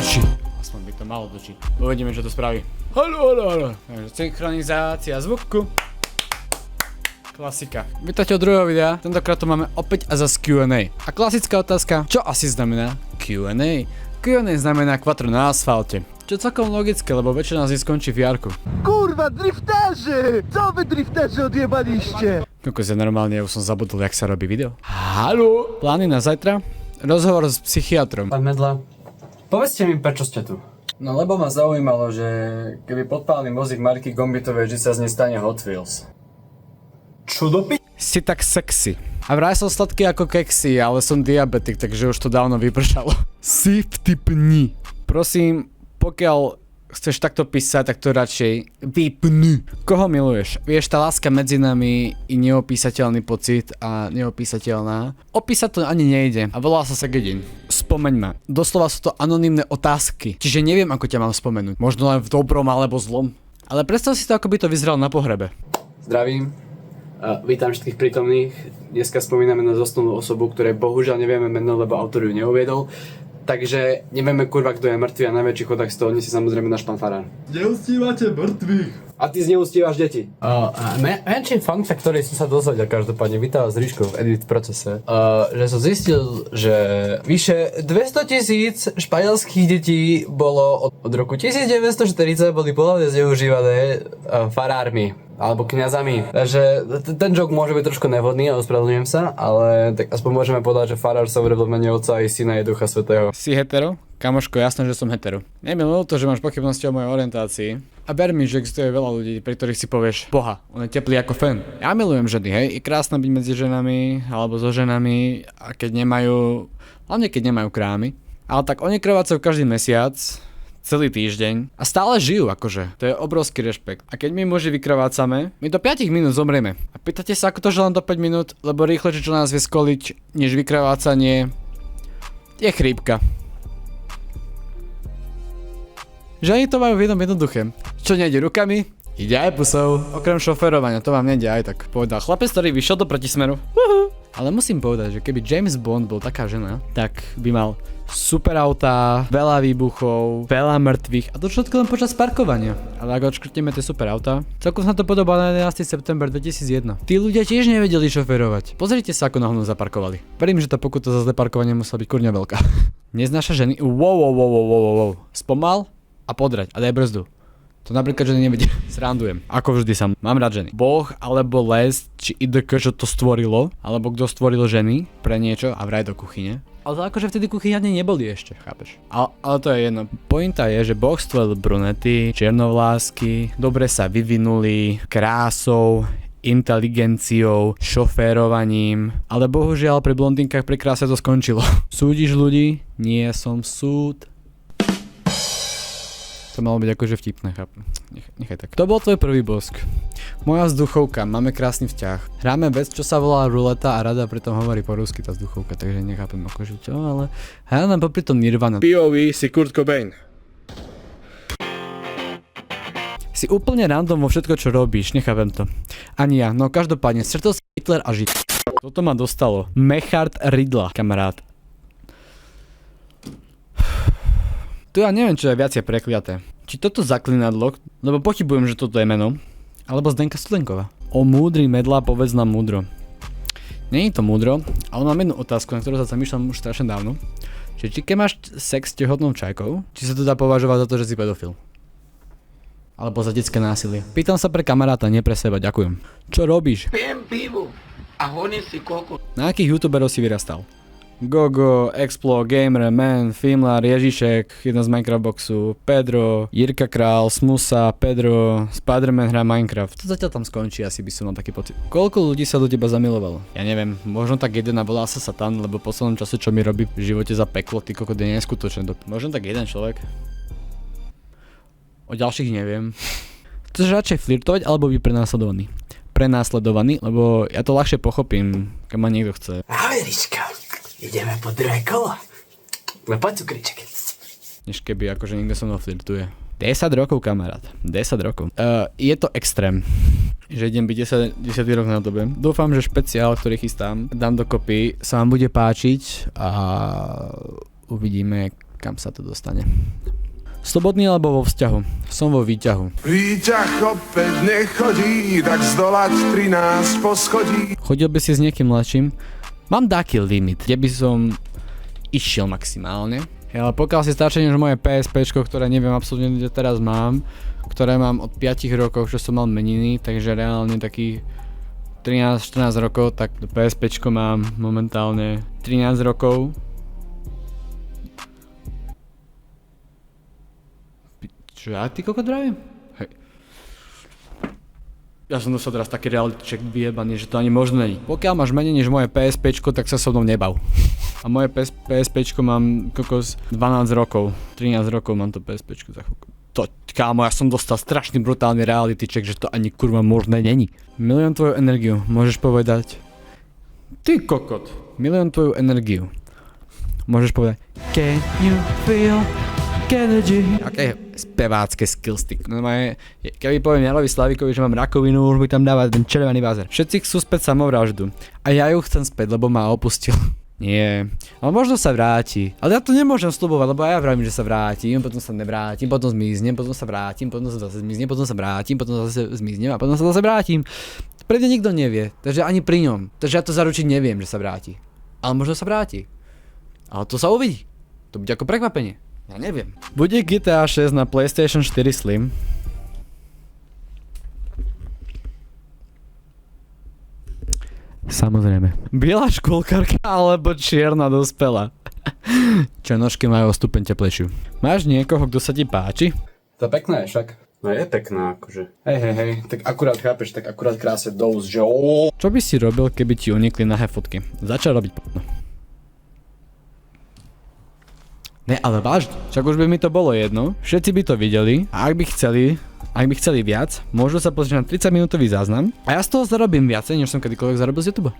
točí. Aspoň by to malo točiť. Uvidíme, čo to spraví. Haló. Takže synchronizácia zvuku. Klasika. Vítajte od druhého videa. Tentokrát to máme opäť a zas Q&A. A klasická otázka, čo asi znamená Q&A? Q&A znamená quattro na asfalte. Čo celkom logické, lebo väčšina z nich skončí v jarku. Kurwa, drifterzy! Co wy drifterzy odjebaliście? Kokos, ja normálne už som zabudol, jak sa robí video. Haló. Plány na zajtra? Rozhovor s psychiatrom. Pán Medla, povedzte mi, prečo ste tu? No lebo ma zaujímalo, že keby podpálny vozík marky Gombitovej, že sa z nej stane Hot Wheels. Čo do Si tak sexy. A vraj som sladký ako keksy, ale som diabetik, takže už to dávno vypršalo. Si vtipni. Prosím, pokiaľ chceš takto písať, tak to radšej vypni. Koho miluješ? Vieš, tá láska medzi nami je neopísateľný pocit a neopísateľná. Opísať to ani nejde a volá sa Segedin. Spomeň ma. Doslova sú to anonymné otázky, čiže neviem, ako ťa mám spomenúť. Možno len v dobrom alebo zlom. Ale predstav si to, ako by to vyzeralo na pohrebe. Zdravím. Vítam všetkých prítomných. Dneska spomíname na zosnulú osobu, ktorej bohužiaľ nevieme meno, lebo autor ju neuviedol. Takže nevieme kurva, kto je mŕtvy a najväčší chodák z toho nesie samozrejme náš pán farár. Neustívate mŕtvych. A ty zneustívaš deti. Menší fun fact, ktorý som sa dozvedel každopádne, vítam s Ríškou v edit procese, že som zistil, že vyše 200 000 španielských detí bolo od roku 1940 boli pohlavne zneužívané farármi alebo kňazami. Takže ten joke môže byť trošku nevhodný a ospravedlňujem sa, ale tak aspoň môžeme povedať, že farár sa urobil v mene Otca i Syna i Ducha Svätého. Si hetero? Kamoško, jasné, že som hetero. Nemilujem to, že máš pochybnosti o mojej orientácii. A ver mi, že existuje veľa ľudí, pri ktorých si povieš, boha, on je teplý ako fen. Ja milujem ženy, hej, je krásne byť medzi ženami, alebo so ženami, a keď nemajú, hlavne keď nemajú krámy. Ale tak oni krvácajú každý mesiac, celý týždeň a stále žijú akože. To je obrovský rešpekt. A keď my muži vykrvácame, my do 5 minút zomrieme. A pýtate sa, ako to, že len do 5 minút, lebo rýchlejšie, čo nás vie skoliť, než vykrvácanie, je chrípka. Ženy to majú v jednom jednoduché. Čo nejde rukami, ide aj pusou. Okrem šoferovania, to vám nejde aj tak, povedal chlapec, ktorý vyšiel do protismeru. Ale musím povedať, že keby James Bond bol taká žena, tak by mal super autá, veľa výbuchov, veľa mŕtvych a to všetko len počas parkovania. Ale ak odškrtneme tie super autá, celkom sa to podobá na 11. september 2001. Tí ľudia tiež nevedeli šoferovať. Pozrite sa, ako nohnu zaparkovali. Verím, že tá pokuta za zlé parkovanie musela byť kurňa veľká. Neznáša ženy. Wow. Spomal a podrať a daj brzdu. To napríklad ženy nevedia. Srandujem. Ako vždy sa mám rád ženy. Boh alebo les, či IDK, čo to stvorilo, alebo kto stvoril ženy pre niečo a vraj do kuchyne. Ale to akože vtedy kuchyňarne neboli ešte, chápeš? Ale to je jedno. Pointa je, že Boh stvoril brunety, čiernovlásky, dobre sa vyvinuli krásou, inteligenciou, šoférovaním, ale bohužiaľ pri blondínkach pri kráse to skončilo. Súdiš ľudí? Nie som súd. To malo byť akože vtipné, chápem. Nechaj tak. To bol tvoj prvý bosk. Moja vzduchovka, máme krásny vzťah. Hráme vec, čo sa volá ruleta a rada pritom hovorí po rusky tá vzduchovka, takže nechápem akože čo, ale hádam popri tom Nirvana. POV si Kurt Cobain. Si úplne random vo všetko, čo robíš, nechápem to. Ani ja, no každopádne, stretol si Hitler a Žid. Toto ma dostalo. Mechard Ridla, kamarát. Tu ja neviem, čo je viacej prekliaté. Či toto zaklinadlo, lebo pochybujem, že toto je meno, alebo Zdenka Studenková. O múdry Medla, povedz nám múdro. Nie je to múdro, ale mám jednu otázku, na ktorú sa zamýšľam už strašne dávno. Či keď máš sex s tehotnou čajkou, či sa to dá považovať za to, že si pedofil? Alebo za detské násilie. Pýtam sa pre kamaráta, nie pre seba, ďakujem. Čo robíš? Pijem pivo a honím si koko. Na akých youtuberov si vyrastal? Gogo, Explo, Gamer, Man, Fimlar, Ježišek, jeden z Minecraft boxu, Pedro, Jirka Král, Smusa, Pedro, Spiderman hrá Minecraft. To zatiaľ tam skončí, asi by som mal taký pocit. Koľko ľudí sa do teba zamilovalo? Ja neviem, možno tak jeden a volá sa Satan, lebo v poslednom čase čo mi robí v živote za peklo, ty kokot je neskutočné. Možno tak jeden človek. O ďalších neviem. Chceš radšej flirtovať alebo byť prenásledovaný, lebo ja to ľahšie pochopím, keď ma niekto chce. Averička. Ideme po druhé kolo. No poď cukriček. Než keby akože niekto so mnou flirtuje. 10 rokov, kamarát. 10 rokov. Je to extrém, že idem byť 10 rok na dobe. Dúfam, že špeciál, ktorý chystám, dám dokopy, sa vám bude páčiť a uvidíme, kam sa to dostane. Slobodný alebo vo vzťahu? Som vo výťahu. Výťah opäť nechodí, tak zdolať 13 poschodí. Chodil by si s niekým mladším? Mám taký limit, kde by som išiel maximálne. Ale pokiaľ si staršie než moje PSPčko, ktoré neviem absolútne, kde teraz mám, ktoré mám od 5 rokov, čo som mal meniny, takže reálne takých 13-14 rokov, tak PSPčko mám momentálne 13 rokov. Čo ja ty kokot vravím? Hej. Ja som dostal teraz taký reality check vyjebaný, že to ani možno není. Pokiaľ máš menej než moje PSPčko, tak sa so mnou nebav. A moje PSPčko mám kokos 12 rokov. 13 rokov mám to PSPčko za chvíľku. To, kámo, ja som dostal strašný brutálny reality check, že to ani kurva možné není. Milión tvoju energiu, môžeš povedať. Ty kokot. Milión tvoju energiu. Môžeš povedať. Can you feel energy? Aké spevácké skillstick. No keby poviem Janovi Slavikovi, že mám rakovinu, už by tam dávať ten červený vázer. Všetci chcú späť samovraždu. A ja ju chcem späť, lebo ma opustil. Nie, ale možno sa vráti. Ale ja to nemôžem slubovať, lebo ja vravím, že sa vrátim, potom sa nevrátim, potom zmiznem, potom sa vrátim, potom sa zase zmiznem, potom sa vrátim, potom sa zase zmiznem a potom sa zase vrátim. Pre mňa nikto nevie, takže ani pri ňom. Takže ja to zaručiť neviem, že sa vráti. Ale možno sa vráti. Ale to sa uvidí. To bude ako prekvapenie. Ja neviem. Bude GTA 6 na PlayStation 4 Slim. Samozrejme. Biela škôlkarka alebo čierna dospelá. Černošky majú o stupeň teplejšiu. Máš niekoho, kto sa ti páči? To pekné je však. No je pekná akože. Hej, tak akurát chápeš, tak akurát kráse dosť, že Čo by si robil, keby ti unikli nahé fotky? Začal robiť porno. Ne, ale vážne. Však už by mi to bolo jedno, všetci by to videli a ak by chceli viac, môžu sa pozrieť na 30 minútový záznam a ja z toho zarobím viacej, než som kedykoľvek zarobil z YouTube.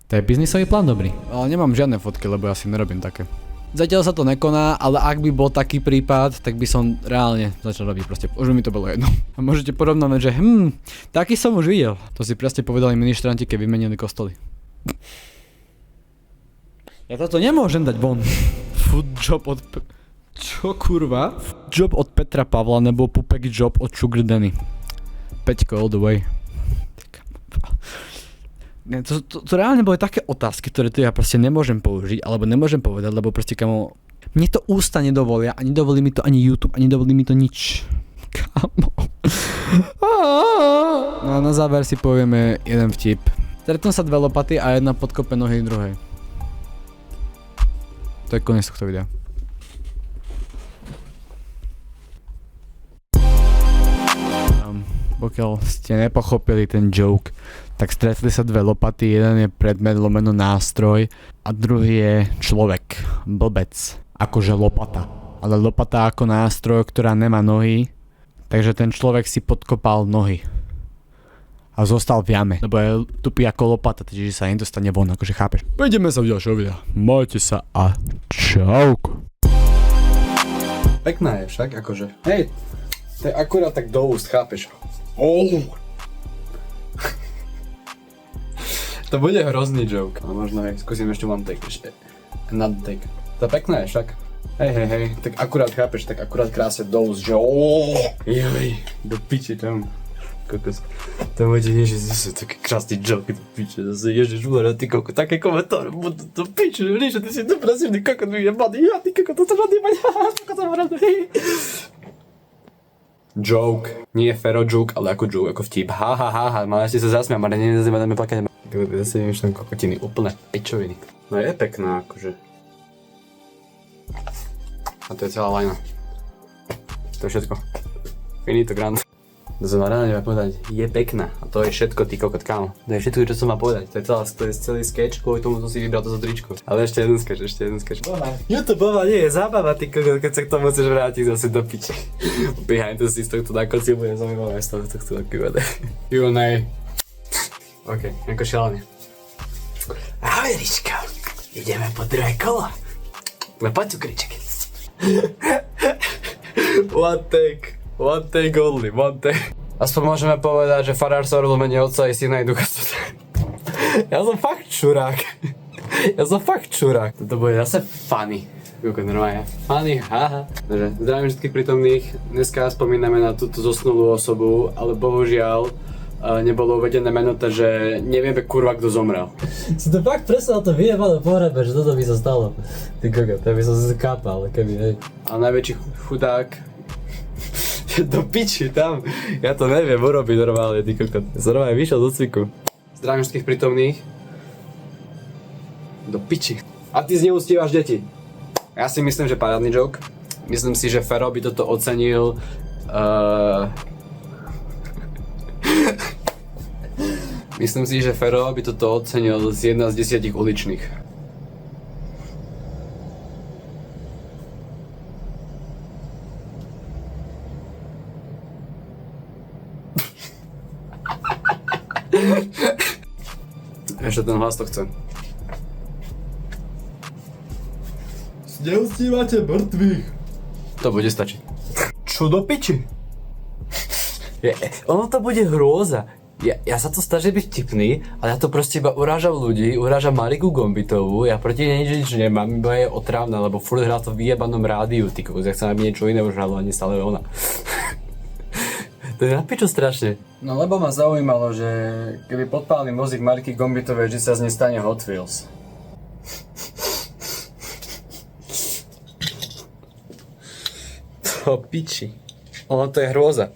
To je biznisový plán dobrý. Ale nemám žiadne fotky, lebo ja si nerobím také. Zatiaľ sa to nekoná, ale ak by bol taký prípad, tak by som reálne začal robiť proste. Už by mi to bolo jedno. A môžete porovnávať, že taký som už videl. To si presne povedali ministranti, keď vymenili kostoly. Ja toto nemôžem dať von. Food job od... Čo kurva? Job od Petra Pavla nebo pupek job od Sugar Danny. Peťko all the way. To reálne boli také otázky, ktoré tu ja proste nemôžem použiť, alebo nemôžem povedať, lebo proste kamo... Mne to ústa nedovolia, ani dovolí mi to ani YouTube, ani dovolí mi to nič. Kamo. No a na záver si povieme jeden vtip. Stretnú sa dve lopaty a jedna podkope nohy druhej. To je koniec tohto videa. Pokiaľ ste nepochopili ten joke, tak stretli sa dve lopaty, jeden je predmet lomeno nástroj a druhý je človek, blbec, akože lopata. Ale lopata ako nástroj, ktorá nemá nohy, takže ten človek si podkopal nohy. A zostal v jame, lebo je tupý ako lopata, takže sa nedostane von, akože chápeš. Pojdeme sa v ďalšieho videa. Majte sa a čauko. Pekná je však, akože. Hej, to je akurát tak do úst, chápeš? To bude hrozný joke. Ale možno skúsim ešte one take, ešte. Another take. To pekné je však. Hej, tak akurát chápeš, tak akurát kráse do úst, že Joj, do piči tam. Kokos. To bude že zase taký krásny joke do piče, zase ježiš úra, ty koko, také komentáre budú do piče, že ty si depresívny kokot vyjebaný, ja ty koko, to sa nadývať, ako sa vradu, Joke, nie fero joke, ale ako joke, ako vtip, ha, mali ste sa zasmiať, ale nezazývať, dáme plakať, zase vymýšľam kokotiny, úplné pičoviny. No je pekná, akože. A to je celá lajna. To je všetko. Finito grande. To som reálne mal povedať, je pekná. A to je všetko, ty kokot, kámo. To je všetko, čo som mal povedať. To je celý sketch, kvôli tomu som si vybral to tričko. Ale ešte jeden sketch. YouTubeová nie je zábava, ty kokot, keď sa k tomu chceš vrátiť zase do piče. Behind the scenes tohto na konci bude zaujímavé z tohto takové. Q&A. OK, ako šialené. Ahoj, Ričko. Ideme po druhé kolo. No poď cukriček. One take only. Aspoň môžeme povedať, že farár sa rodil mene otca i syna i ducha sveta. Ja som fakt čurák. Toto bude zase funny. Koko, normálne. Fany, haha. Takže zdravím všetkých prítomných. Dneska spomíname na túto zosnulú osobu, ale bohužiaľ nebolo uvedené meno, takže nevieme kurva, kto zomrel. Si to fakt presne na to vyjebané pohrebe, že toto by sa stalo. Ty kokot, to by som si kápal, keby, hej. A najväčší chudák do piči tam. Ja to neviem urobiť normálne, ty kokot. Som normálne vyšiel do cviku. Zdravím všetkých prítomných. Do piči. A ty zneúctívaš deti. Ja si myslím, že parádny joke. Myslím si, že Fero by toto ocenil. Myslím si, že Fero by toto ocenil z 1 z 10 uličných. Ešte ten hlas to chce. Neustívate mŕtvych. To bude stačiť. Čo do piči? Ono to bude hrôza. Ja sa to snažím byť vtipný, ale ja to proste iba urážam ľudí, urážam Mariku Gombitovú, ja proti nej nič nemám, iba je otrávna, lebo furt hrá to v vyjebanom rádiu, ty kokos, ja chcem, aby niečo iné už hralo, ani stále ona. To je na piču strašne. No lebo ma zaujímalo, že keby podpálny mozík Mariky Gombitovej, že sa z nej stane Hot Wheels. To piči. Ono to je hrôza.